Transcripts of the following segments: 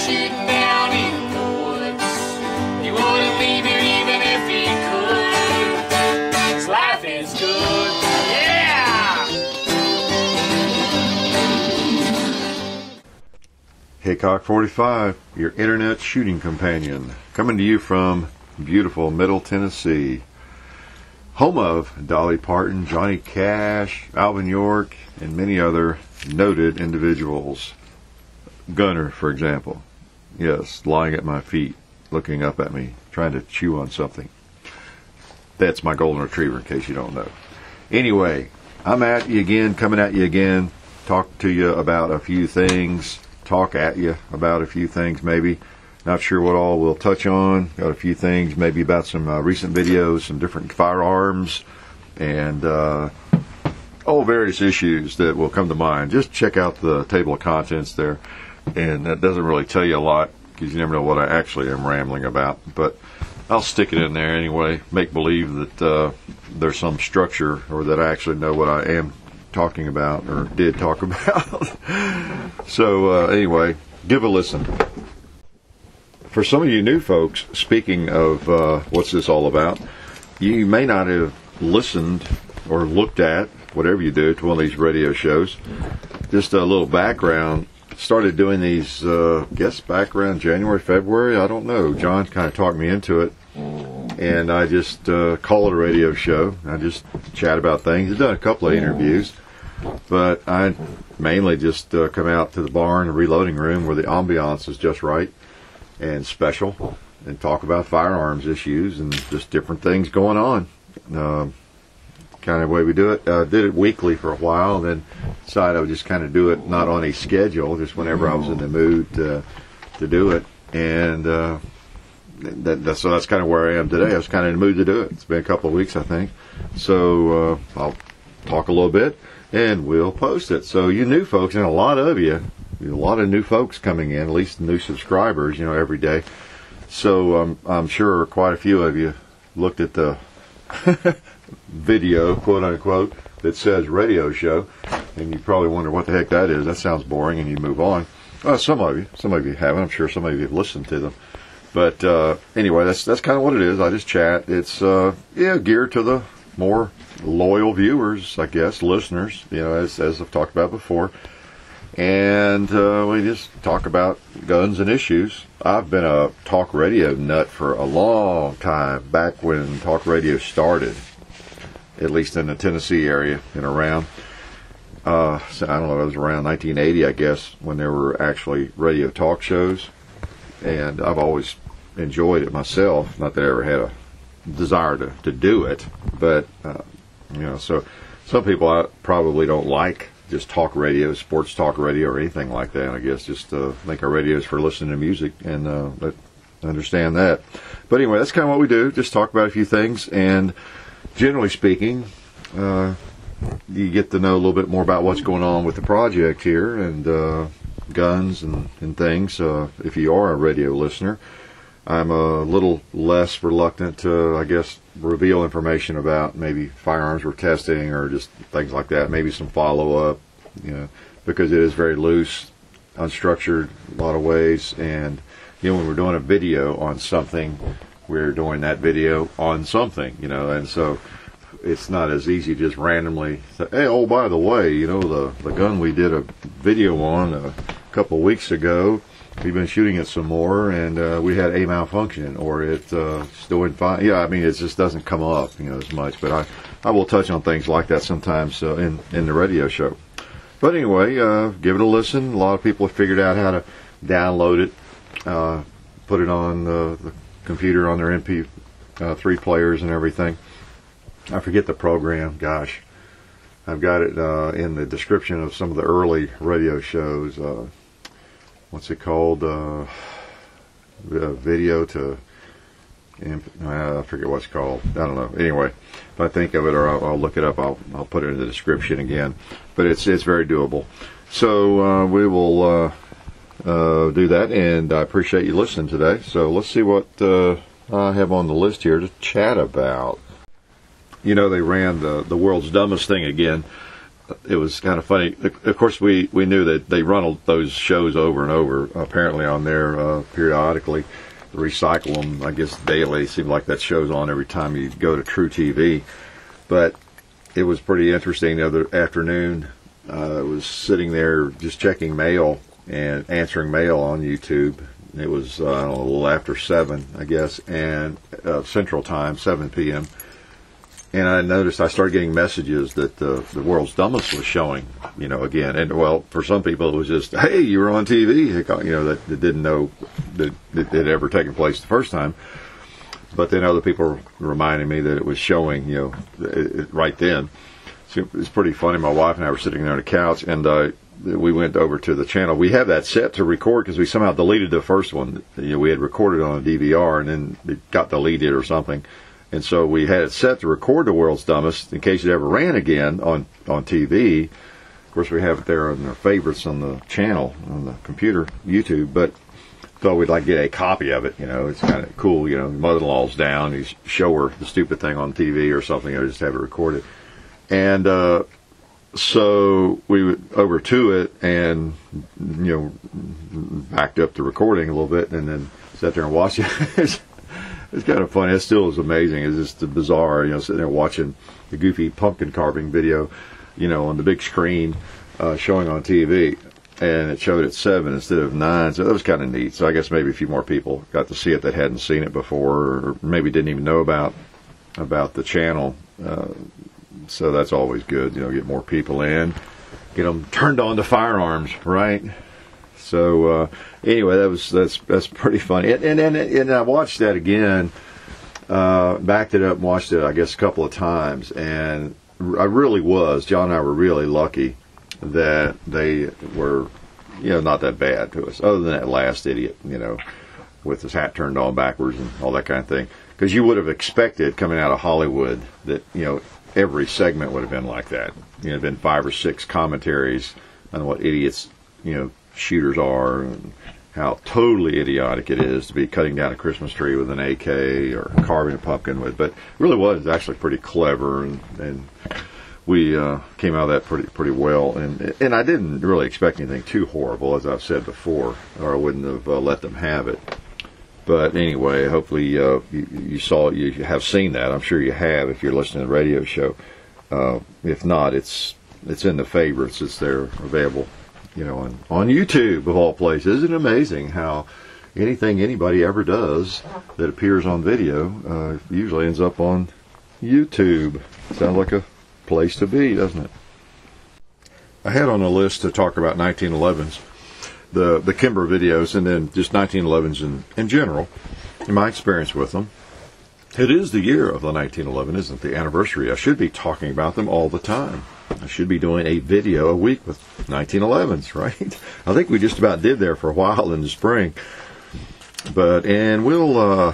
shooting down in the woods. He wouldn't leave here even if he could. His life is good, yeah! Hickok45, your internet shooting companion, coming to you from beautiful Middle Tennessee, home of Dolly Parton, Johnny Cash, Alvin York, and many other noted individuals. Gunner, for example, yes, lying at my feet, looking up at me, trying to chew on something. That's my golden retriever, in case you don't know. Anyway, I'm at you again, coming at you again, talk to you about a few things, talk at you about a few things maybe. Not sure what all we'll touch on. Got a few things, maybe about some recent videos, some different firearms, and various issues that will come to mind. Just check out the table of contents there, and that doesn't really tell you a lot because you never know what I actually am rambling about. But I'll stick it in there anyway. Make believe that there's some structure, or that I actually know what I am talking about or did talk about. So anyway, give a listen. For some of you new folks, speaking of what's this all about, you may not have listened or looked at, whatever you do, to one of these radio shows. Just a little background. Started doing these, back around January, February, I don't know. John kind of talked me into it. And I just call it a radio show. I just chat about things. I've done a couple of interviews. But I mainly just come out to the barn, the reloading room, where the ambiance is just right and special, and talk about firearms issues and just different things going on. Kind of way we do it. Did it weekly for a while, and then decided I would just kind of do it not on a schedule, just whenever I was in the mood to do it. And so that's kind of where I am today. I was kind of in the mood to do it. It's been a couple of weeks, I think. So I'll talk a little bit, and we'll post it. So you new folks, and a lot of you, a lot of new folks coming in, at least new subscribers, every day. So I'm sure quite a few of you looked at the video, quote unquote, that says radio show, and you probably wonder what the heck that is. That sounds boring, and you move on. Some of you haven't. I'm sure some of you have listened to them. But anyway, that's kind of what it is. I just chat. It's geared to the more loyal viewers, I guess, listeners, as I've talked about before. And we just talk about guns and issues. I've been a talk radio nut for a long time, back when talk radio started, at least in the Tennessee area and around. So I don't know, it was around 1980, I guess, when there were actually radio talk shows. And I've always enjoyed it myself. Not that I ever had a desire to do it, but, so some people probably don't like just talk radio, sports talk radio, or anything like that. I guess just think our radio is for listening to music, and understand that. But anyway, that's kind of what we do. Just talk about a few things, and generally speaking, you get to know a little bit more about what's going on with the project here, and guns and things. If you are a radio listener, I'm a little less reluctant to, I guess, reveal information about maybe firearms we're testing, or just things like that. Maybe some follow-up, because it is very loose, unstructured in a lot of ways. And, when we're doing a video on something, we're doing that video on something, and so it's not as easy to just randomly say, hey, oh, by the way, the gun we did a video on a couple of weeks ago, we've been shooting it some more, and we had a malfunction, or it's still in fine. Yeah, I mean, it just doesn't come up, as much. But I will touch on things like that sometimes in the radio show. But anyway, give it a listen. A lot of people have figured out how to download it, put it on the computer on their MP3 players and everything. I forget the program. Gosh, I've got it in the description of some of the early radio shows. What's it called? Video to... I forget what it's called. I don't know. Anyway, if I think of it, or I'll look it up, I'll put it in the description again. But it's very doable. So we will do that, and I appreciate you listening today. So let's see what I have on the list here to chat about. They ran the world's dumbest thing again. it was kind of funny. Of course, we knew that they run those shows over and over, apparently on there periodically, recycle them, I guess, daily. It seemed like that show's on every time you go to True TV. But it was pretty interesting the other afternoon. I was sitting there just checking mail and answering mail on YouTube. It was, I don't know, a little after 7, I guess, and Central Time, 7 p.m., and I noticed I started getting messages that the World's Dumbest was showing, again. And, well, for some people it was just, hey, you were on TV, that didn't know that it had ever taken place the first time. But then other people reminded me that it was showing, right then. So it was pretty funny. My wife and I were sitting there on the couch, and we went over to the channel. We have that set to record because we somehow deleted the first one. We had recorded on a DVR, and then it got deleted or something. And so we had it set to record the World's Dumbest in case it ever ran again on TV. Of course, we have it there on our favorites on the channel, on the computer, YouTube. But thought we'd like get a copy of it. It's kind of cool. Mother-in-law's down. You show her the stupid thing on TV or something, or just have it recorded. And so we went over to it and, backed up the recording a little bit and then sat there and watched it. It's kind of funny. It still is amazing. It's just bizarre, sitting there watching the goofy pumpkin carving video, on the big screen, showing on TV. And it showed at 7 instead of 9, so that was kind of neat. So I guess maybe a few more people got to see it that hadn't seen it before, or maybe didn't even know about the channel. So that's always good, get more people in, get them turned on to Firearms, right? So anyway, that's pretty funny. And I watched that again, backed it up and watched it, I guess, a couple of times, and John and I were really lucky that they were, not that bad to us, other than that last idiot, with his hat turned on backwards and all that kind of thing. Because you would have expected, coming out of Hollywood, that, every segment would have been like that. Been 5 or 6 commentaries on what idiots, shooters are, and how totally idiotic it is to be cutting down a Christmas tree with an AK or carving a pumpkin with. But it really was actually pretty clever, and we came out of that pretty well. And I didn't really expect anything too horrible, as I've said before, or I wouldn't have let them have it. But anyway, hopefully you have seen that. I'm sure you have if you're listening to the radio show. If not, it's in the favorites. It's there, available, on YouTube of all places. Isn't it amazing how anything anybody ever does that appears on video usually ends up on YouTube? Sounds like a place to be, doesn't it? I had on a list to talk about 1911s. The Kimber videos, and then just 1911s in general, in my experience with them. It is the year of the 1911, isn't it? The anniversary. I should be talking about them all the time. I should be doing a video a week with 1911s, right? I think we just about did there for a while in the spring. And we'll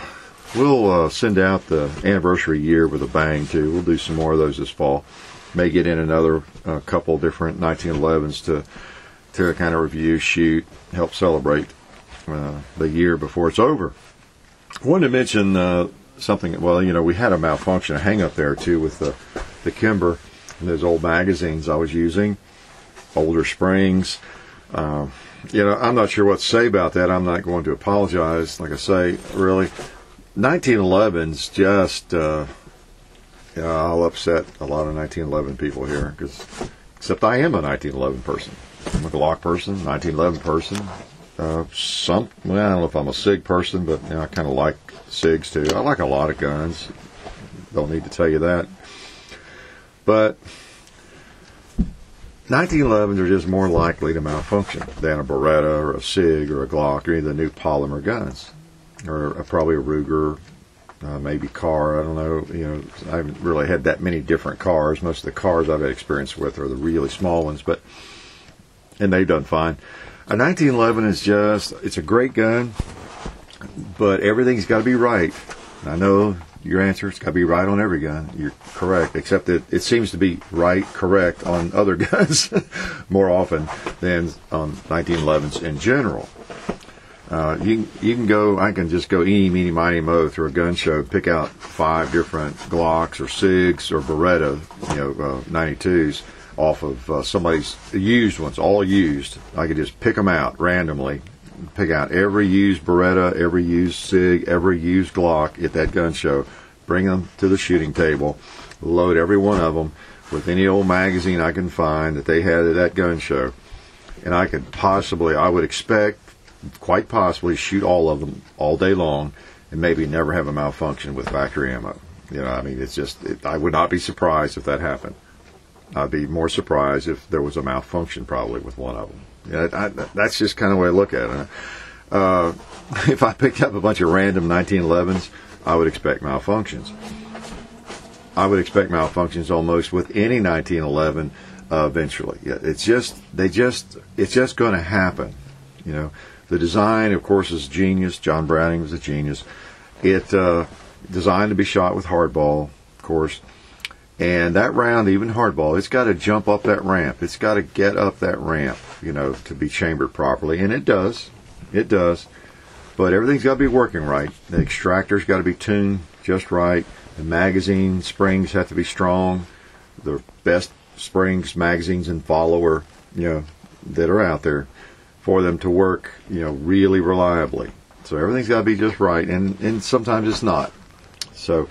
send out the anniversary year with a bang, too. We'll do some more of those this fall. May get in another couple different 1911s to kind of review, shoot, help celebrate the year before it's over. I wanted to mention something. Well, we had a malfunction, a hang-up there, too, with the Kimber and those old magazines I was using, older springs. I'm not sure what to say about that. I'm not going to apologize. Like I say, really, 1911's just, I'll upset a lot of 1911 people here, except I am a 1911 person. I'm a Glock person, 1911 person. I don't know if I'm a SIG person, but I kind of like SIGs too. I like a lot of guns. Don't need to tell you that. But 1911s are just more likely to malfunction than a Beretta or a SIG or a Glock or any of the new polymer guns, or probably a Ruger, maybe car. I don't know. I haven't really had that many different cars. Most of the cars I've had experience with are the really small ones, and they've done fine. A 1911 is it's a great gun, but everything's got to be right. I know your answer, it's got to be right on every gun. You're correct, except that it seems to be correct on other guns more often than on 1911s in general. You can go, I can just go eeny, meeny, miny, mo through a gun show, pick out 5 different Glocks or SIGs or Beretta, 92s. off of somebody's used ones, all used. I could just pick them out randomly, pick out every used Beretta, every used SIG, every used Glock at that gun show, bring them to the shooting table, load every one of them with any old magazine I can find that they had at that gun show, and I would expect, quite possibly, shoot all of them all day long and maybe never have a malfunction with factory ammo. I mean, I would not be surprised if that happened. I'd be more surprised if there was a malfunction probably with one of them. That's just kind of the way I look at it. If I picked up a bunch of random 1911s, I would expect malfunctions. I would expect malfunctions almost with any 1911 eventually. It's just going to happen. The design, of course, is genius. John Browning was a genius. It designed to be shot with hardball, of course. And that round, even hardball, it's got to jump up that ramp. It's got to get up that ramp, to be chambered properly. And it does. It does. But everything's got to be working right. The extractor's got to be tuned just right. The magazine springs have to be strong. The best springs, magazines, and follower, that are out there for them to work, really reliably. So everything's got to be just right, and sometimes it's not. So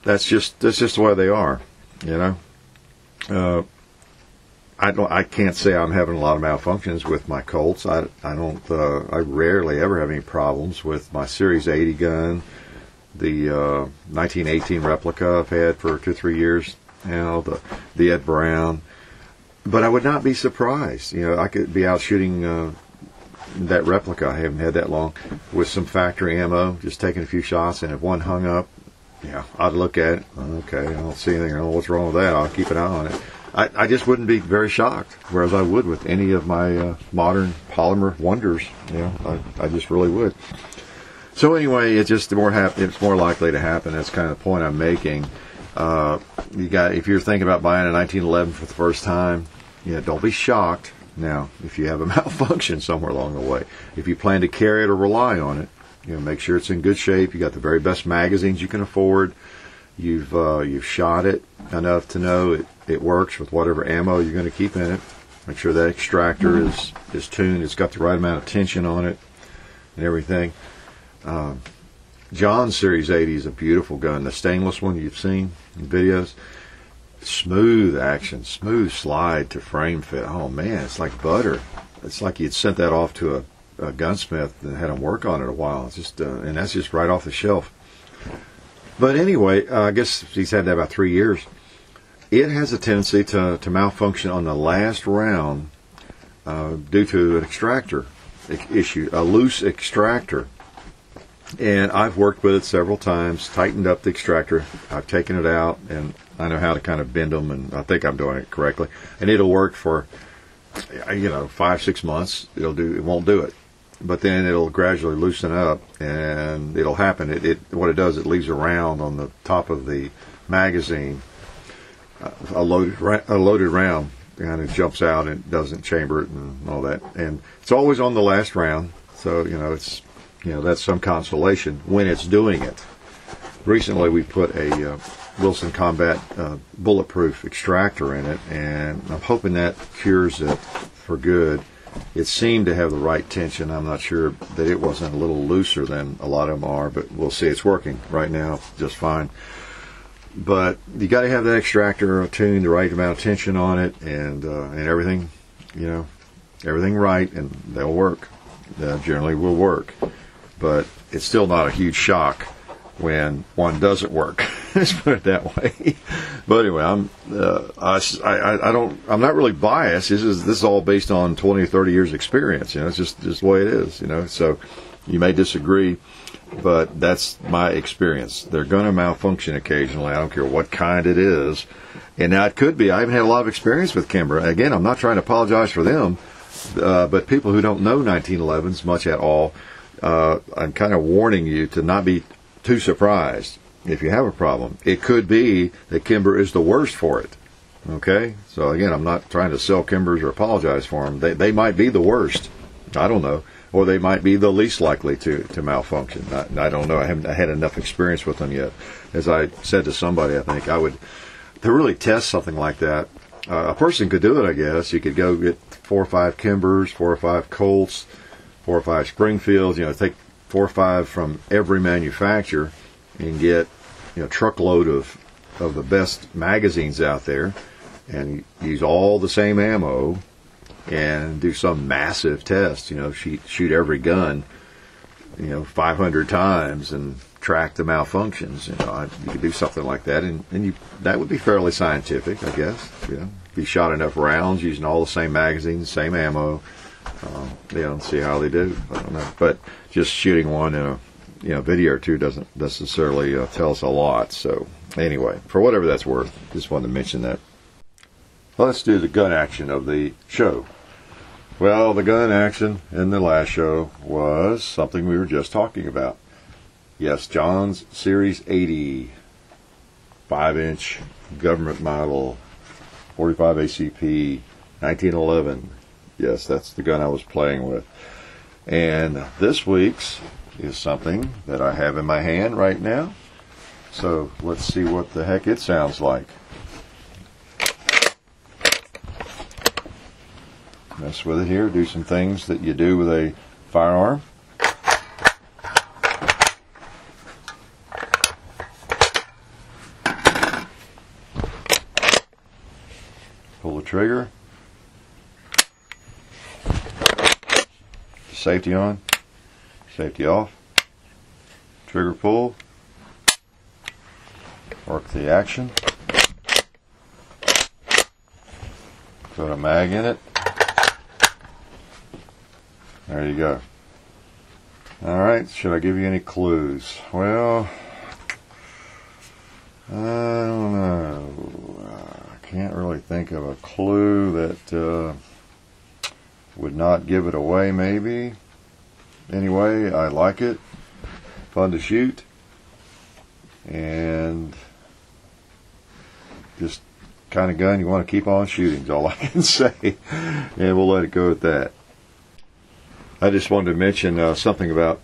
that's just the way they are, I can't say I'm having a lot of malfunctions with my Colts. I rarely ever have any problems with my Series 80 gun. The 1918 replica I've had for 2 or 3 years now, the Ed Brown. But I would not be surprised. I could be out shooting that replica, I haven't had that long, with some factory ammo, just taking a few shots, and if one hung up, I'd look at it. Okay, I don't see anything. I don't know what's wrong with that. I'll keep an eye on it. I just wouldn't be very shocked, whereas I would with any of my modern polymer wonders. I just really would. So anyway, it's more likely to happen. That's kind of the point I'm making. If you're thinking about buying a 1911 for the first time, don't be shocked. Now, if you have a malfunction somewhere along the way, if you plan to carry it or rely on it, make sure it's in good shape. You got the very best magazines you can afford. You've shot it enough to know it works with whatever ammo you're going to keep in it. Make sure that extractor is tuned. It's got the right amount of tension on it and everything. John's Series 80 is a beautiful gun. The stainless one you've seen in videos. Smooth action, smooth slide to frame fit. Oh man, it's like butter. It's like you'd sent that off to a gunsmith and had him work on it a while. It's just, and that's just right off the shelf. But anyway, I guess he's had that about 3 years. It has a tendency to malfunction on the last round due to an extractor issue, a loose extractor. And I've worked with it several times, tightened up the extractor. I've taken it out, and I know how to kind of bend them, and I think I'm doing it correctly. And it'll work for, 5-6 months. It won't do it. But then it'll gradually loosen up, and it'll happen. What it does, it leaves a round on the top of the magazine, a loaded round, and it jumps out and doesn't chamber it and all that. And it's always on the last round, so it's. That's some consolation when it's doing it. Recently, we put a Wilson Combat bulletproof extractor in it, and I'm hoping that cures it for good. It seemed to have the right tension. I'm not sure that it wasn't a little looser than a lot of them are, but we'll see. It's working right now just fine. But you got to have that extractor tuned, the right amount of tension on it, and everything, everything right, and they'll work. Generally will work. But it's still not a huge shock when one doesn't work. Let's put it that way. But anyway, I'm not really biased. This is all based on 20 or 30 years experience. It's just the way it is. So you may disagree, but that's my experience. They're going to malfunction occasionally. I don't care what kind it is. And now it could be. I haven't had a lot of experience with Kimber. Again, I'm not trying to apologize for them, but people who don't know 1911s much at all. I'm kind of warning you to not be too surprised if you have a problem. It could be that Kimber is the worst for it. Okay? So again, I'm not trying to sell Kimbers or apologize for them. They might be the worst. I don't know. Or they might be the least likely to malfunction. I don't know. I haven't had enough experience with them yet. As I said to somebody, I think to really test something like that, a person could do it, I guess. You could go get 4 or 5 Kimbers, 4 or 5 Colts, 4 or 5 Springfields. Take 4 or 5 from every manufacturer and get truckload of the best magazines out there, and use all the same ammo and do some massive test. Shoot every gun 500 times and track the malfunctions. You could do something like that, and that would be fairly scientific, I guess. Be shot enough rounds using all the same magazines, same ammo. See how they do. I don't know, but just shooting one in a video or two doesn't necessarily tell us a lot. So anyway, for whatever that's worth, just wanted to mention that. Well, let's do the gun action of the show. Well, the gun action in the last show was something we were just talking about. Yes, John's Series 80, 5-inch government model, 45 ACP, 1911. Yes, that's the gun I was playing with. And this week's is something that I have in my hand right now. So let's see what the heck it sounds like. Mess with it here, do some things that you do with a firearm. Pull the trigger. Safety on, safety off. Trigger pull. Work the action. Put a mag in it. There you go. Alright, should I give you any clues? Well, I don't know. I can't really think of a clue that would not give it away, maybe. Anyway, I like it. Fun to shoot. And just kind of gun you want to keep on shooting is all I can say. And we'll let it go at that. I just wanted to mention something about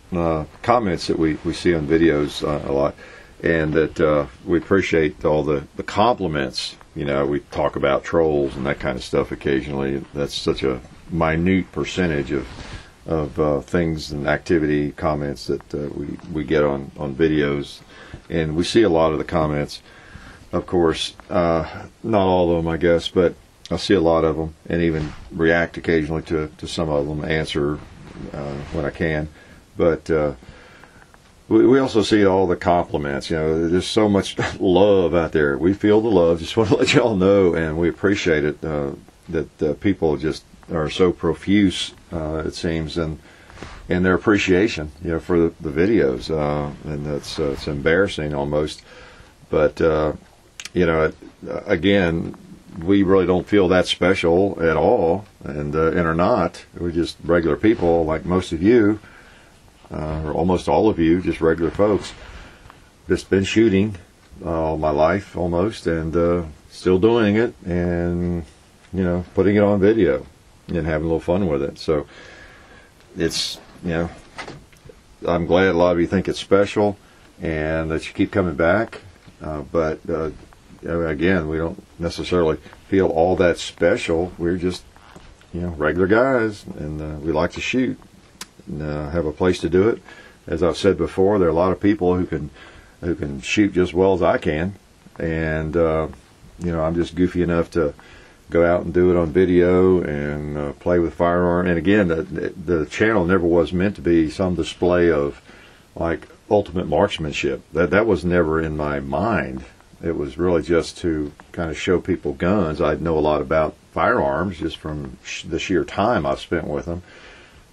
comments that we see on videos a lot, and that we appreciate all the compliments. We talk about trolls and that kind of stuff occasionally. That's such a minute percentage of things and activity comments that we get on videos, and we see a lot of the comments. Of course, not all of them, I guess, but I see a lot of them, and even react occasionally to some of them, answer when I can. But we also see all the compliments. There's so much love out there. We feel the love. Just want to let y'all know, and we appreciate it, that people just are so profuse, it seems, in their appreciation, for the videos, and it's embarrassing almost. But again, we really don't feel that special at all, and are not. We're just regular people, like most of you, or almost all of you, just regular folks. Just been shooting all my life almost, and still doing it, and putting it on video and having a little fun with it. So it's I'm glad a lot of you think it's special and that you keep coming back. But again, we don't necessarily feel all that special. We're just regular guys, and we like to shoot and have a place to do it. As I've said before, there are a lot of people who can shoot just as well as I can, and I'm just goofy enough to go out and do it on video and play with firearm. And again, the channel never was meant to be some display of like ultimate marksmanship. That was never in my mind. It was really just to kind of show people guns. I know a lot about firearms just from the sheer time I've spent with them,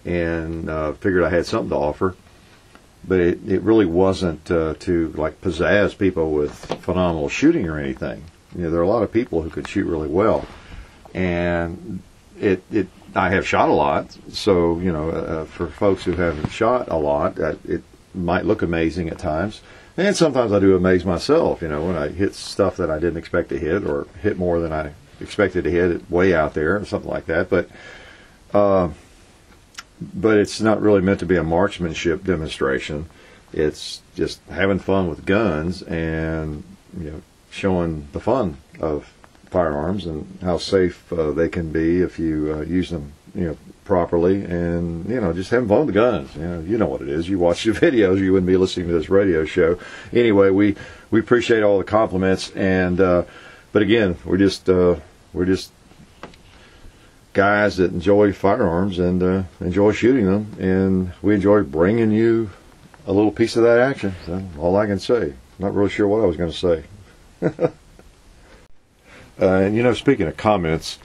and figured I had something to offer. But it really wasn't to like pizzazz people with phenomenal shooting or anything. There are a lot of people who could shoot really well, and I have shot a lot. So for folks who haven't shot a lot, it might look amazing at times. And sometimes I do amaze myself, when I hit stuff that I didn't expect to hit, or hit more than I expected to hit, it way out there, or something like that. But it's not really meant to be a marksmanship demonstration. It's just having fun with guns and showing the fun of firearms and how safe they can be if you use them, properly, and just having fun with the guns. You know what it is. You watch the videos, you wouldn't be listening to this radio show. Anyway, we appreciate all the compliments, and but again, we're just guys that enjoy firearms and enjoy shooting them, and we enjoy bringing you a little piece of that action. That's all I can say. Not really sure what I was going to say. And speaking of comments,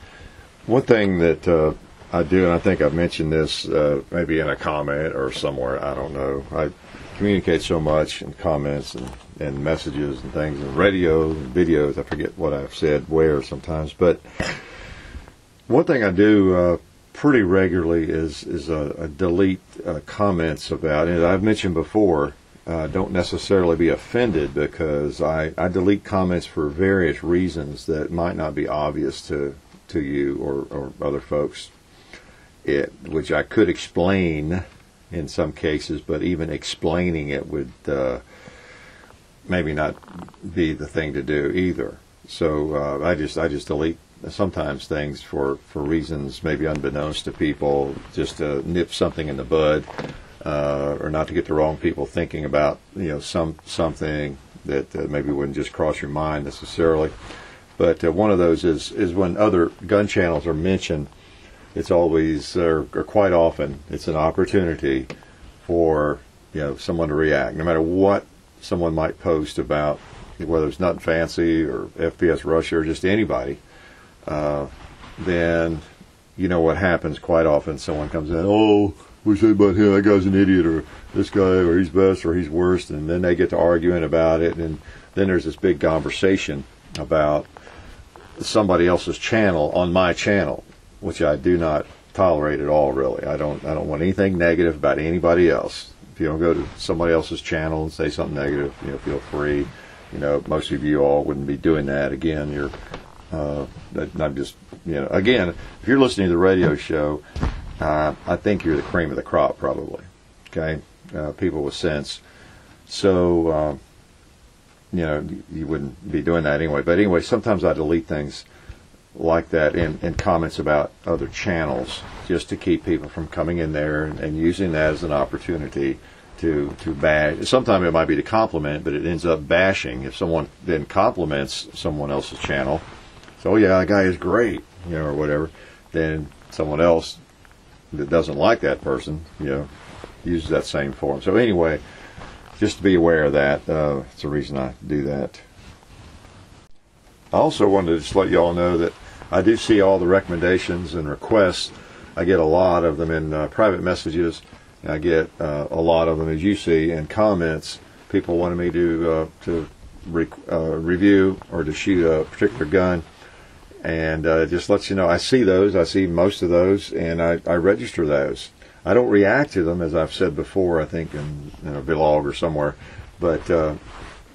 one thing that I do, and I think I've mentioned this maybe in a comment or somewhere, I don't know. I communicate so much in comments and messages and things, and radio and videos. I forget what I've said where sometimes. But one thing I do pretty regularly is delete comments about, and I've mentioned before, don't necessarily be offended, because I delete comments for various reasons that might not be obvious to you or other folks. Which I could explain in some cases, but even explaining it would maybe not be the thing to do either. So I just delete sometimes things for reasons maybe unbeknownst to people, just to nip something in the bud, or not to get the wrong people thinking about something that maybe wouldn't just cross your mind necessarily. But one of those is when other gun channels are mentioned. It's always, or quite often, it's an opportunity for someone to react, no matter what someone might post about, whether it's Nothing Fancy or FPS Russia or just anybody. Then what happens quite often. Someone comes in, what do you say about him? That guy's an idiot, or this guy, or he's best, or he's worst, and then they get to arguing about it, and then there's this big conversation about somebody else's channel on my channel, which I do not tolerate at all, really. I don't want anything negative about anybody else. If you don't go to somebody else's channel and say something negative, feel free. Most of you all wouldn't be doing that. Again, you're I'm just, again, if you're listening to the radio show, I think you're the cream of the crop, probably. Okay, people with sense. So, you wouldn't be doing that anyway. But anyway, sometimes I delete things like that in comments about other channels, just to keep people from coming in there and using that as an opportunity to bash. Sometimes it might be to compliment, but it ends up bashing. If someone then compliments someone else's channel, so yeah, that guy is great, or whatever, then someone else that doesn't like that person, uses that same form. So anyway, just to be aware of that. It's the reason I do that. I also wanted to just let you all know that I do see all the recommendations and requests. I get a lot of them in private messages. I get a lot of them, as you see, in comments. People wanted me to review or to shoot a particular gun. And just lets you know, I see those. I see most of those, and I register those. I don't react to them, as I've said before, I think in a vlog or somewhere, but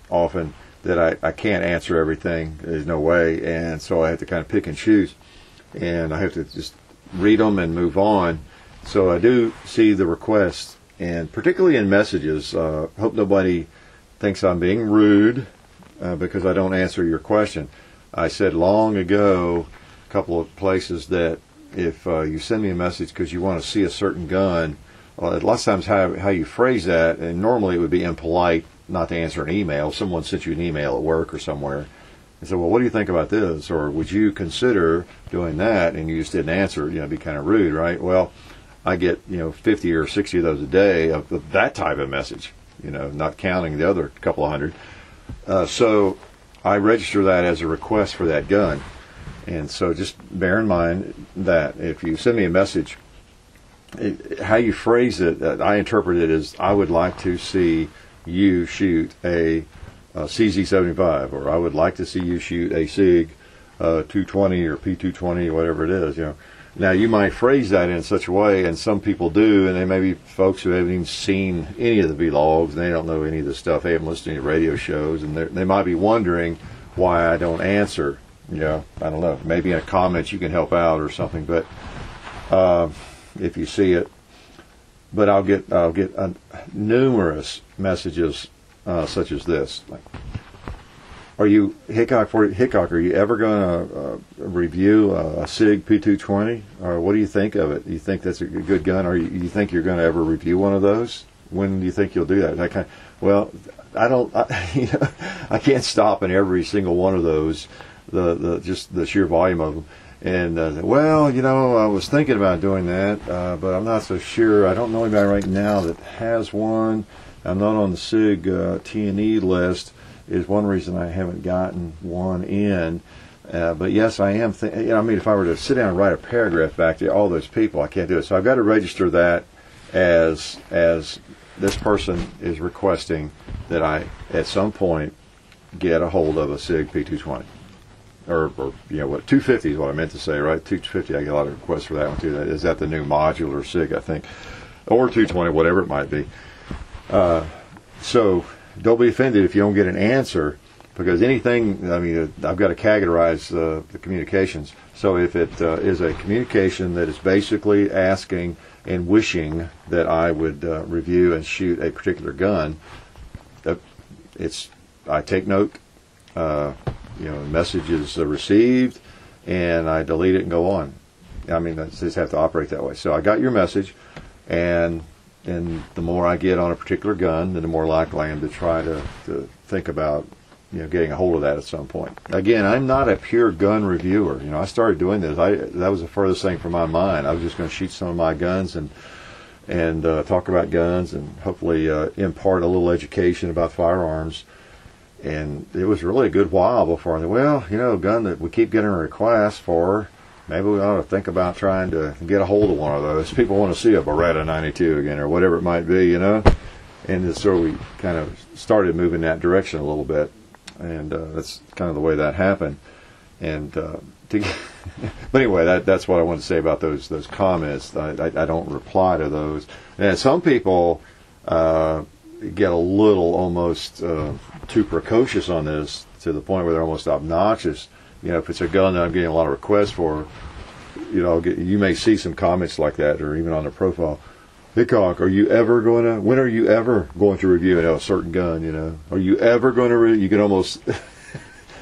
often that I can't answer everything. There's no way, and so I have to kind of pick and choose, and I have to just read them and move on. So I do see the requests, and particularly in messages. Hope nobody thinks I'm being rude because I don't answer your question. I said long ago, a couple of places, that if you send me a message because you want to see a certain gun, well, lots of times how you phrase that, and normally it would be impolite not to answer an email. Someone sent you an email at work or somewhere and said, well, what do you think about this? Or would you consider doing that? And you just didn't answer. It'd be kind of rude, right? Well, I get 50 or 60 of those a day of that type of message, not counting the other couple of hundred. So I register that as a request for that gun. And so just bear in mind that if you send me a message, how you phrase it, I interpret it as, I would like to see you shoot a CZ75, or I would like to see you shoot a SIG 220 or P220, whatever it is. Now you might phrase that in such a way, and some people do, and they may be folks who haven't even seen any of the vlogs, and they don't know any of the stuff. They haven't listened to any radio shows, and they might be wondering why I don't answer. I don't know. Maybe in a comment you can help out or something, but if you see it. But I'll get numerous messages such as this. Like, Are you Hickok? Are you ever going to review a SIG P220, or what do you think of it? Do you think that's a good gun, or you think you're going to ever review one of those? When do you think you'll do that? Well, I can't stop in every single one of those, just the sheer volume of them. And well, I was thinking about doing that, but I'm not so sure. I don't know anybody right now that has one. I'm not on the SIG T&E list. Is one reason I haven't gotten one in. But yes, I am. If I were to sit down and write a paragraph back to all those people, I can't do it. So I've got to register that as this person is requesting that I, at some point, get a hold of a SIG P220. Or 250 is what I meant to say, right? 250, I get a lot of requests for that one too. Is that the new modular SIG, I think? Or 220, whatever it might be. So don't be offended if you don't get an answer, because anything, I've got to categorize the communications. So if it is a communication that is basically asking and wishing that I would review and shoot a particular gun, I take note, message is received, and I delete it and go on. I just have to operate that way. So I got your message, and the more I get on a particular gun, then the more likely I am to try to think about getting a hold of that at some point. Again, I'm not a pure gun reviewer. I started doing this. That was the furthest thing from my mind. I was just going to shoot some of my guns and talk about guns and hopefully impart a little education about firearms. And it was really a good while before I thought, a gun that we keep getting requests for, maybe we ought to think about trying to get a hold of one of those. People want to see a Beretta 92 again, or whatever it might be, And so we kind of started moving that direction a little bit, and that's kind of the way that happened. And but anyway, that's what I want to say about those comments. I don't reply to those. And some people get a little almost too precocious on this, to the point where they're almost obnoxious. If it's a gun that I'm getting a lot of requests for, you may see some comments like that, or even on the profile. Hickok, when are you ever going to review a certain gun? Are you ever going to? You can almost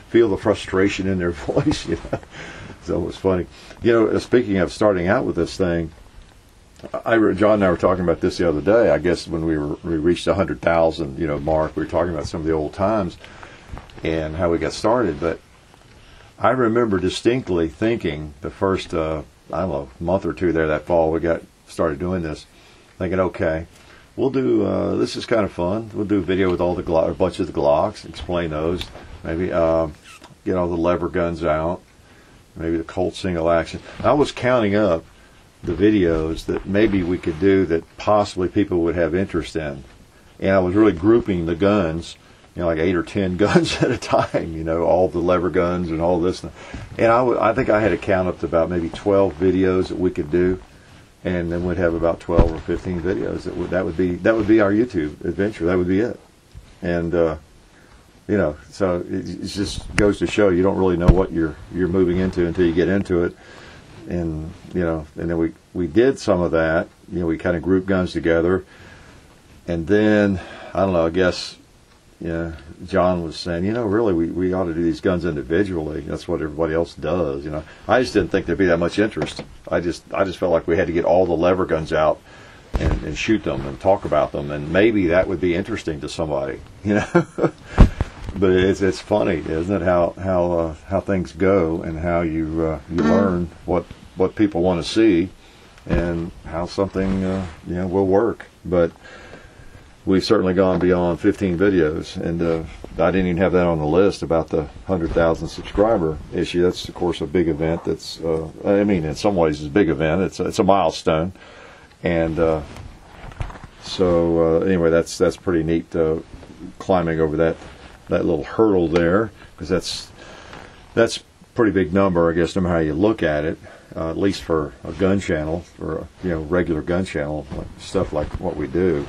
feel the frustration in their voice. It's almost funny. Speaking of starting out with this thing, John and I were talking about this the other day. I guess when we reached the 100,000 mark, we were talking about some of the old times and how we got started. But I remember distinctly thinking the first month or two there that fall we got started doing this, thinking, okay, we'll do this is kind of fun. We'll do a video with all a bunch of the Glocks, explain those, maybe get all the lever guns out, maybe the Colt single action. I was counting up the videos that maybe we could do that possibly people would have interest in, and I was really grouping the guns, like 8 or 10 guns at a time, all the lever guns and all this, and I think I had to count up to about maybe 12 videos that we could do, and then we'd have about 12 or 15 videos that would be our YouTube adventure. That would be it. And so it just goes to show you don't really know what you're moving into until you get into it. And and then we did some of that. We kind of grouped guns together, and then I don't know. I guess John was saying, really we ought to do these guns individually. That's what everybody else does. I just didn't think there'd be that much interest. I just felt like we had to get all the lever guns out and shoot them and talk about them, and maybe that would be interesting to somebody. But it's funny, isn't it, how things go, and how you learn what people want to see, and how something will work. But we've certainly gone beyond 15 videos, and I didn't even have that on the list about the 100,000 subscriber issue. That's of course a big event. That's in some ways it's a big event. It's a milestone, and so anyway, that's pretty neat. Climbing over that little hurdle there, because that's a pretty big number, I guess, no matter how you look at it, at least for a gun channel, for a regular gun channel, stuff like what we do.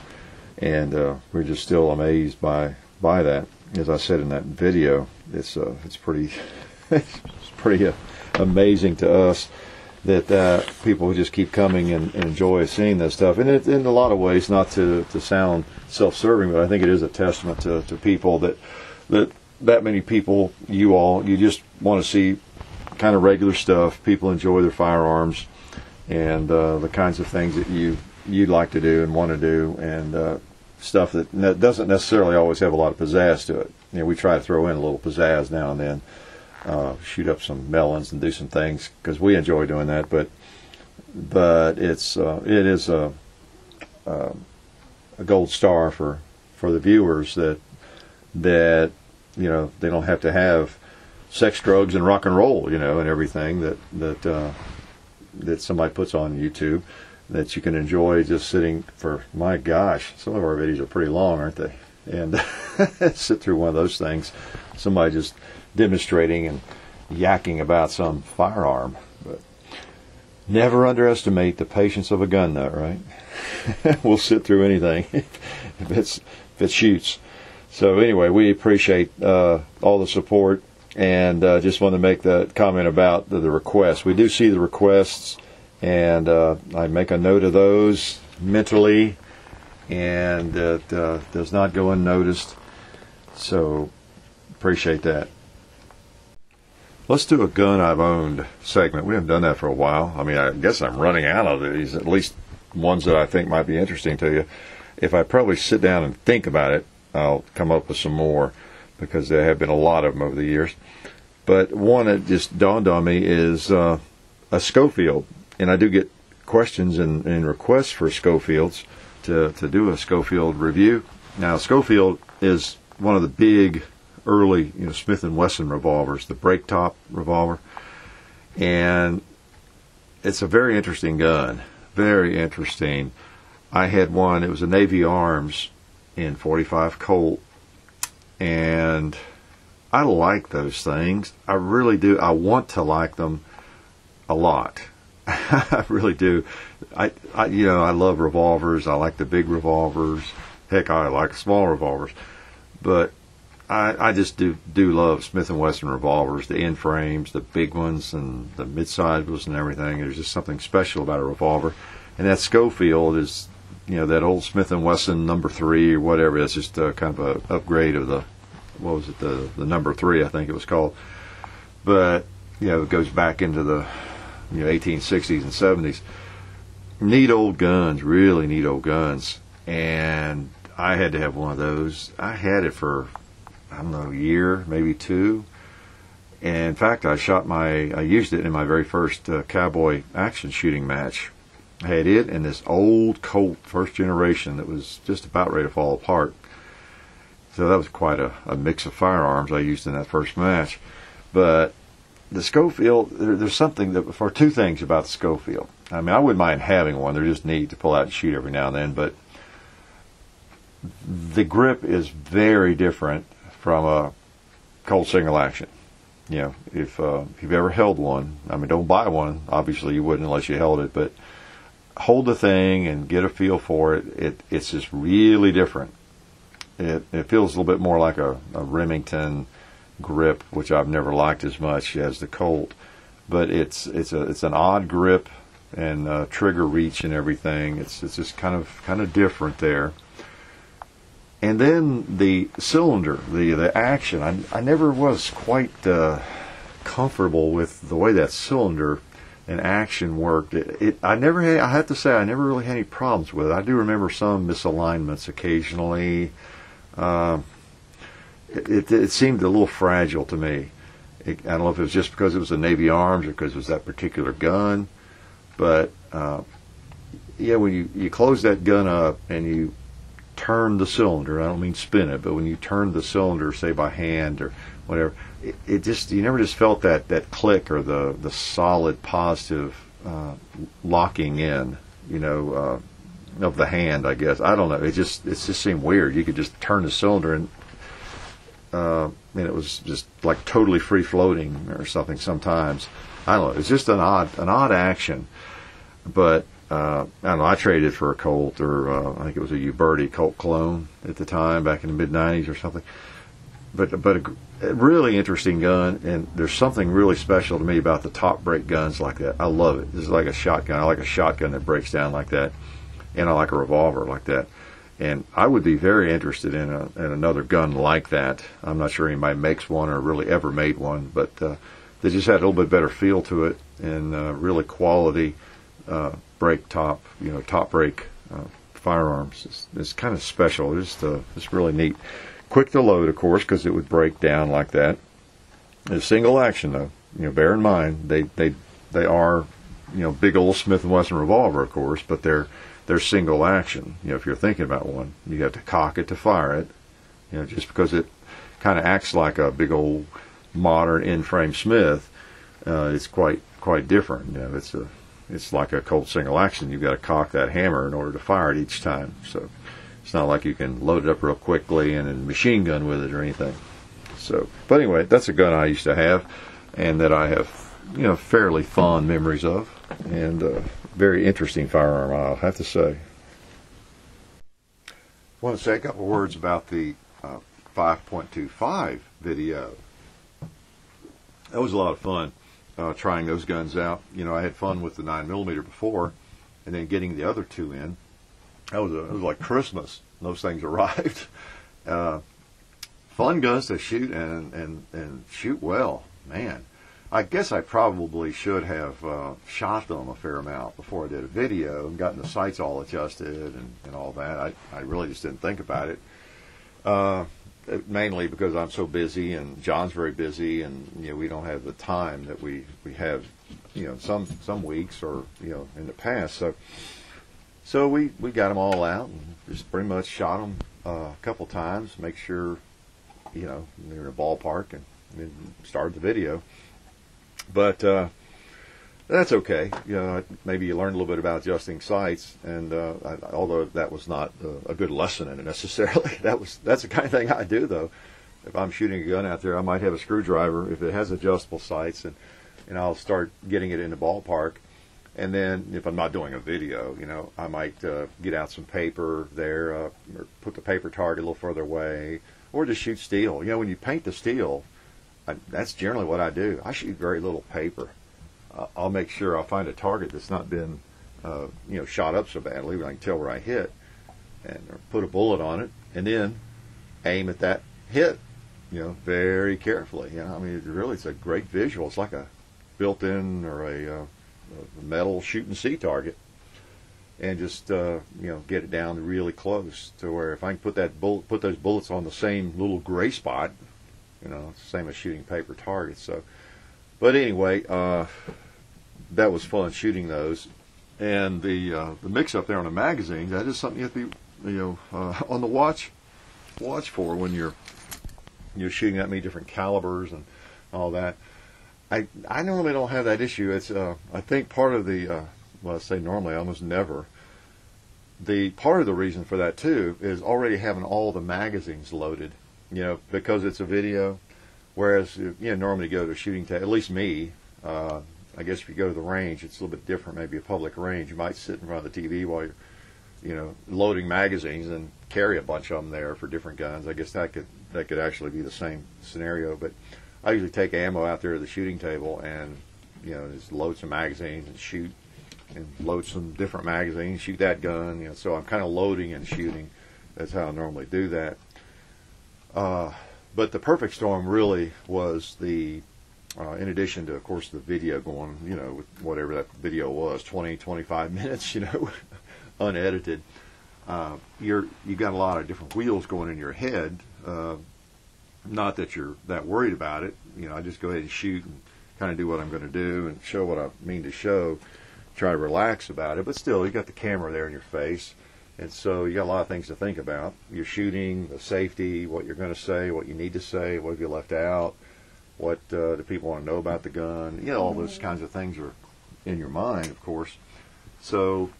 And we're just still amazed by that. As I said in that video, it's pretty it's pretty amazing to us that people just keep coming and enjoy seeing this stuff. And it, in a lot of ways, not to sound self-serving, but I think it is a testament to people that that many people, you just want to see kind of regular stuff. People enjoy their firearms and the kinds of things that you'd like to do and want to do, and stuff that doesn't necessarily always have a lot of pizzazz to it. You know, we try to throw in a little pizzazz now and then, shoot up some melons and do some things because we enjoy doing that. But it is a gold star for the viewers that you know, they don't have to have sex, drugs, and rock and roll, you know, and everything that somebody puts on YouTube, that you can enjoy just sitting for, my gosh, some of our videos are pretty long, aren't they? And sit through one of those things, somebody just demonstrating and yakking about some firearm. But never underestimate the patience of a gun nut, right? We'll sit through anything if it shoots. So anyway, we appreciate all the support, and just want to make the comment about the requests. We do see the requests, and I make a note of those mentally, and it does not go unnoticed. So appreciate that. Let's do a gun I've owned segment. We haven't done that for a while. I mean, I guess I'm running out of these, at least ones that I think might be interesting to you. If I probably sit down and think about it, I'll come up with some more, because there have been a lot of them over the years. But one that just dawned on me is a Scofield. And I do get questions and requests for Scofields to do a Scofield review. Now, Scofield is one of the big early, you know, Smith & Wesson revolvers, the break top revolver. And it's a very interesting gun. Very interesting. I had one, it was a Navy Arms in .45 Colt, and I like those things. I really do. I want to like them a lot. I really do. I love revolvers. I like the big revolvers. Heck, I like small revolvers. But I just do love Smith & Wesson revolvers, the end frames, the big ones, and the mid-sized ones and everything. There's just something special about a revolver. And that Scofield is, you know, that old Smith & Wesson number 3 or whatever. That's just kind of an upgrade of the, what was it, the number 3, I think it was called. But, you know, it goes back into the, you know, 1860s and 70s. Neat old guns, really neat old guns. And I had to have one of those. I had it for, I don't know, a year, maybe 2. And in fact, I used it in my very first cowboy action shooting match. I had it and this old Colt, first generation, that was just about ready to fall apart. So that was quite a mix of firearms I used in that first match. But the Scofield, there's something that, for two things about the Scofield. I mean, I wouldn't mind having one. They're just neat to pull out and shoot every now and then. But the grip is very different from a Colt single action. You know, if you've ever held one, I mean, don't buy one. Obviously, you wouldn't unless you held it. But hold the thing and get a feel for it. It's just really different. It feels a little bit more like a Remington grip, which I've never liked as much as the Colt. But it's an odd grip and trigger reach and everything. It's just kind of different there. And then the cylinder, the action. I never was quite comfortable with the way that cylinder and action worked. I have to say, I never really had any problems with it. I do remember some misalignments occasionally. It seemed a little fragile to me. I don't know if it was just because it was a Navy Arms or because it was that particular gun. But, yeah, when you close that gun up and you turn the cylinder, I don't mean spin it, but when you turn the cylinder, say by hand or whatever, it just, you never just felt that click or the solid positive locking in, you know, of the hand, I guess. I don't know. It just seemed weird. You could just turn the cylinder and it was just like totally free floating or something sometimes. I don't know. It's just an odd action. But I don't know. I traded for a Colt, or I think it was a Uberti Colt clone at the time, back in the mid '90s or something. But a really interesting gun, and there's something really special to me about the top break guns like that. I love it. This is like a shotgun. I like a shotgun that breaks down like that, and I like a revolver like that. And I would be very interested in another gun like that. I'm not sure anybody makes one or really ever made one, but they just had a little bit better feel to it, and really quality break top, top break firearms. It's kind of special. It's really neat. Quick to load, of course, because it would break down like that. It's single action, though. Bear in mind they are big old Smith & Wesson revolver, of course, but they're single action. If you're thinking about one, you have to cock it to fire it. Just because it kind of acts like a big old modern in-frame Smith, it's quite different. It's like a Colt single action. You've got to cock that hammer in order to fire it each time. So it's not like you can load it up real quickly and then machine gun with it or anything. So, but anyway, that's a gun I used to have, and that I have fairly fond memories of, and very interesting firearm, I'll have to say. I want to say a couple of words about the 5.25 video. That was a lot of fun, trying those guns out. I had fun with the 9mm before, and then getting the other two in. It was like Christmas. Those things arrived. Fun guns to shoot and shoot well, man. I guess I probably should have shot them a fair amount before I did a video and gotten the sights all adjusted and all that. I really just didn't think about it. Mainly because I'm so busy and John's very busy, and we don't have the time that we have some weeks or in the past. So we got them all out and just pretty much shot them a couple times, make sure they're in a ballpark, and then started the video. But that's okay. Maybe you learned a little bit about adjusting sights, and although that was not a good lesson in it necessarily, that's the kind of thing I do, though. If I'm shooting a gun out there, I might have a screwdriver if it has adjustable sights, and I'll start getting it in the ballpark. And then if I'm not doing a video, I might get out some paper there, or put the paper target a little further away, or just shoot steel. When you paint the steel, that's generally what I do. I shoot very little paper. I'll make sure I'll find a target that's not been, shot up so badly where I can tell where I hit, and put a bullet on it, and then aim at that hit, very carefully. It's a great visual. It's like a built-in or a metal shoot and see target, and just get it down really close to where if I can put those bullets on the same little gray spot, it's the same as shooting paper targets. So, but anyway, that was fun shooting those, and the mix up there on the magazines. That is something you have to be on the watch for when you're shooting that many different calibers and all that. I normally don't have that issue. It's I think part of the I say normally, almost never. The part of the reason for that too is already having all the magazines loaded. Because it's a video. Whereas normally you go to a shooting table. At least me. I guess if you go to the range, it's a little bit different. Maybe a public range, you might sit in front of the TV while you're loading magazines and carry a bunch of them there for different guns. I guess that could actually be the same scenario, but I usually take ammo out there to the shooting table and just load some magazines and shoot, and load some different magazines, shoot that gun. So I'm kind of loading and shooting. That's how I normally do that. But the perfect storm really was in addition to, of course, the video going, with whatever that video was, 20, 25 minutes, unedited. You got a lot of different wheels going in your head. Not that you're that worried about it. I just go ahead and shoot and kind of do what I'm going to do and show what I mean to show. Try to relax about it, but still, you got the camera there in your face, and so you got a lot of things to think about. You're shooting, the safety, what you're going to say, what you need to say, what have you left out, what do people want to know about the gun. All those kinds of things are in your mind, of course. So,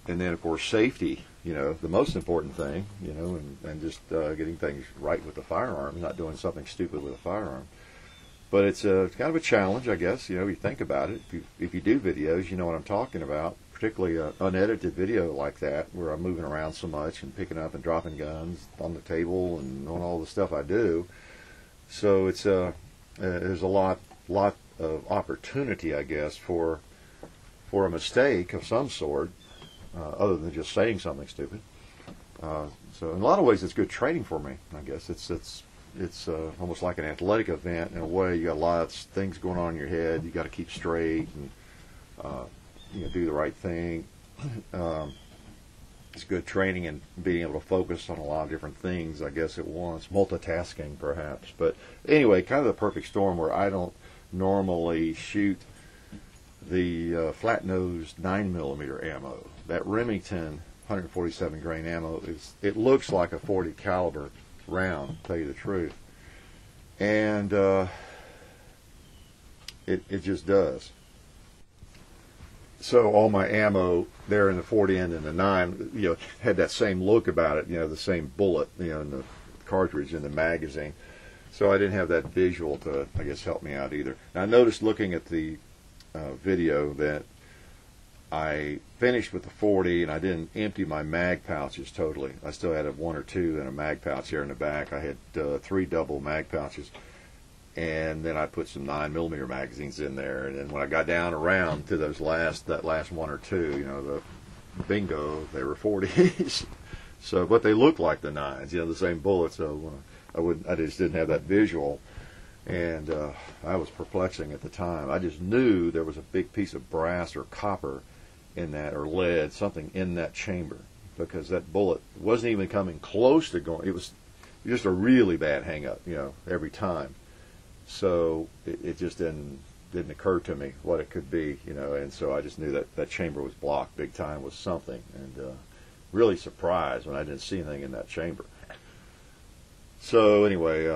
and then of course safety. The most important thing, and just getting things right with the firearm, not doing something stupid with a firearm. But it's kind of a challenge, I guess. You think about it. If you do videos, you know what I'm talking about, particularly an unedited video like that, where I'm moving around so much and picking up and dropping guns on the table and doing all the stuff I do. So it's there's a lot of opportunity, I guess, for a mistake of some sort. Other than just saying something stupid. So in a lot of ways, it's good training for me. I guess it's almost like an athletic event in a way. You got a lot of things going on in your head. You got to keep straight and do the right thing. It's good training and being able to focus on a lot of different things, I guess, at once. Multitasking, perhaps. But anyway, kind of the perfect storm where I don't normally shoot the flat-nosed 9mm ammo. That Remington 147 grain ammo, it looks like a 40 caliber round, to tell you the truth. And it just does. So all my ammo there in the 40 and in the 9, had that same look about it, the same bullet, in the cartridge in the magazine. So I didn't have that visual to, I guess, help me out either. Now, I noticed looking at the video that I finished with the 40 and I didn't empty my mag pouches totally. I still had one or two in a mag pouch here in the back. I had 3 double mag pouches. And then I put some 9mm magazines in there. And then when I got down around to that last one or two, the bingo, they were 40s. So, but they looked like the 9s, the same bullet. So I just didn't have that visual. And I was perplexing at the time. I just knew there was a big piece of brass or copper in that, or lead, something in that chamber, because that bullet wasn't even coming close to going. It was just a really bad hang-up, every time. So it just didn't occur to me what it could be, and so I just knew that chamber was blocked big time with something, and really surprised when I didn't see anything in that chamber. So anyway,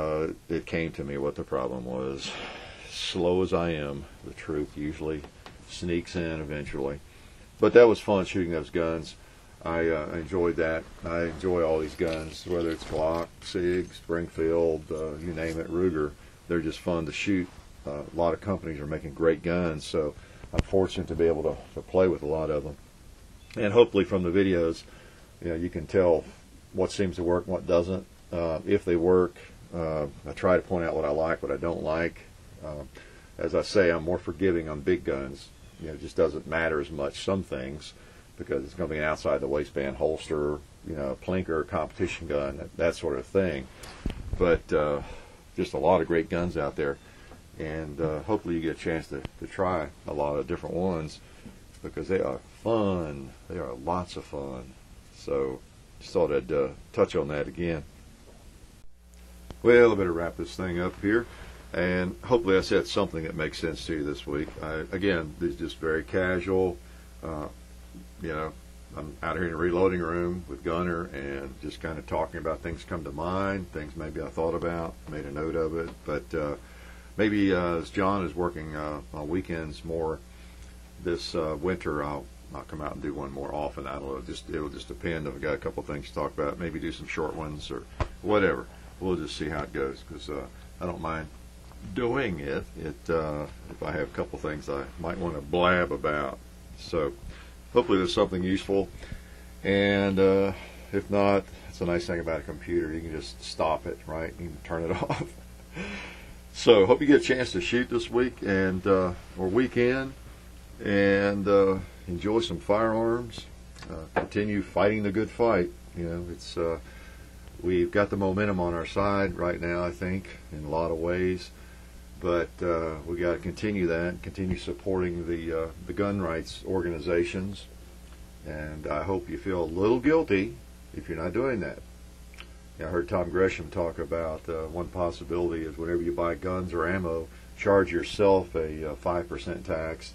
it came to me what the problem was. Slow as I am, the truth usually sneaks in eventually. But that was fun, shooting those guns. I enjoyed that. I enjoy all these guns, whether it's Glock, Sig, Springfield, you name it, Ruger. They're just fun to shoot. A lot of companies are making great guns, so I'm fortunate to be able to play with a lot of them. And hopefully from the videos, you can tell what seems to work and what doesn't. If they work, I try to point out what I like, what I don't like. As I say, I'm more forgiving on big guns. It just doesn't matter as much, some things, because it's going to be an outside the waistband holster, plinker, competition gun, that sort of thing. But just a lot of great guns out there, and hopefully you get a chance to try a lot of different ones, because they are fun. They are lots of fun. So just thought I'd touch on that again. Well, I better wrap this thing up here, and hopefully I said something that makes sense to you this week. Again, this is just very casual. I'm out here in a reloading room with Gunner and just kind of talking about things come to mind, things maybe I thought about, made a note of it. But maybe as John is working on weekends more this winter, I'll come out and do one more often. I don't know. It'll just depend. I've got a couple things to talk about. Maybe do some short ones or whatever. We'll just see how it goes, because I don't mind doing it. If I have a couple things I might want to blab about. So hopefully there's something useful, and if not, it's a nice thing about a computer. You can just stop it, right? You can turn it off. So hope you get a chance to shoot this week and or weekend, and enjoy some firearms. Continue fighting the good fight. It's we've got the momentum on our side right now, I think, in a lot of ways. But we got to continue that, continue supporting the gun rights organizations, and I hope you feel a little guilty if you're not doing that. I heard Tom Gresham talk about one possibility is whenever you buy guns or ammo, charge yourself a 5% tax,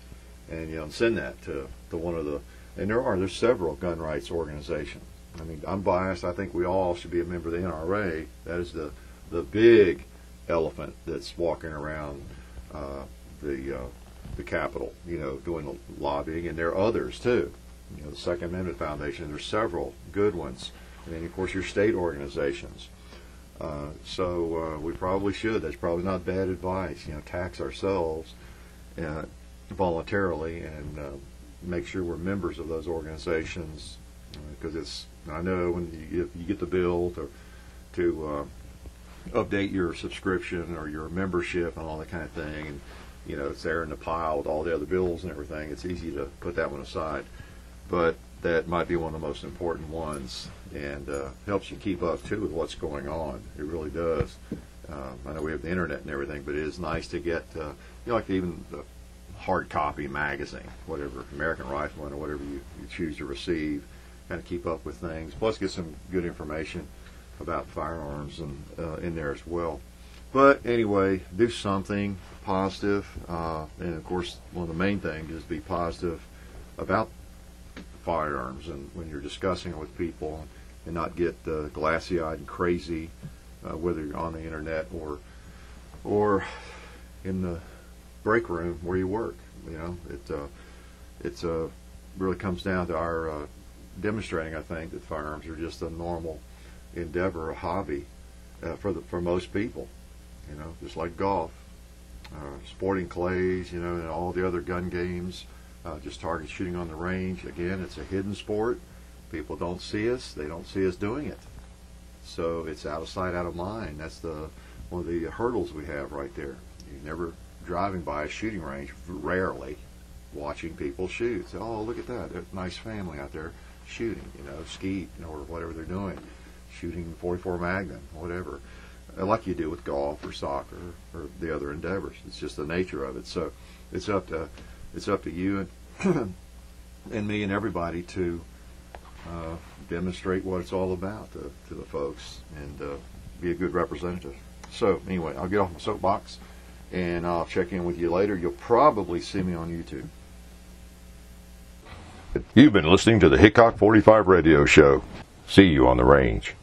and send that to one of the. And there's several gun rights organizations. I mean, I'm biased. I think we all should be a member of the NRA. That is the big elephant that's walking around the Capitol, doing lobbying, and there are others too. The Second Amendment Foundation. There's several good ones, and then of course your state organizations. So we probably should. That's probably not bad advice. Tax ourselves voluntarily and make sure we're members of those organizations, because I know when you get the bill to update your subscription or your membership and all that kind of thing, and it's there in the pile with all the other bills and everything. It's easy to put that one aside, but that might be one of the most important ones, and helps you keep up too with what's going on. It really does. I know we have the internet and everything, but it is nice to get, like even the hard copy magazine, whatever, American Rifleman or whatever you choose to receive, kind of keep up with things. Plus get some good information about firearms and in there as well. But anyway, do something positive, and of course one of the main things is be positive about firearms, and when you're discussing it with people, and not get glassy-eyed and crazy, whether you're on the internet or in the break room where you work. You know, it really comes down to our demonstrating, I think, that firearms are just a normal endeavor, a hobby for most people. You know, just like golf, sporting clays, you know, and all the other gun games, just target shooting on the range. Again, it's a hidden sport. People don't see us. They don't see us doing it. So it's out of sight, out of mind. That's one of the hurdles we have right there. You're never driving by a shooting range, rarely watching people shoot. So, oh, look at that. There's a nice family out there shooting, you know, skeet or whatever they're doing, shooting 44 Magnum, whatever, like you do with golf or soccer or the other endeavors. It's just the nature of it. So it's up to you and and me and everybody to demonstrate what it's all about to the folks, and be a good representative. So anyway, I'll get off my soapbox, and I'll check in with you later. You'll probably see me on YouTube. You've been listening to the Hickok 45 radio show. See you on the range.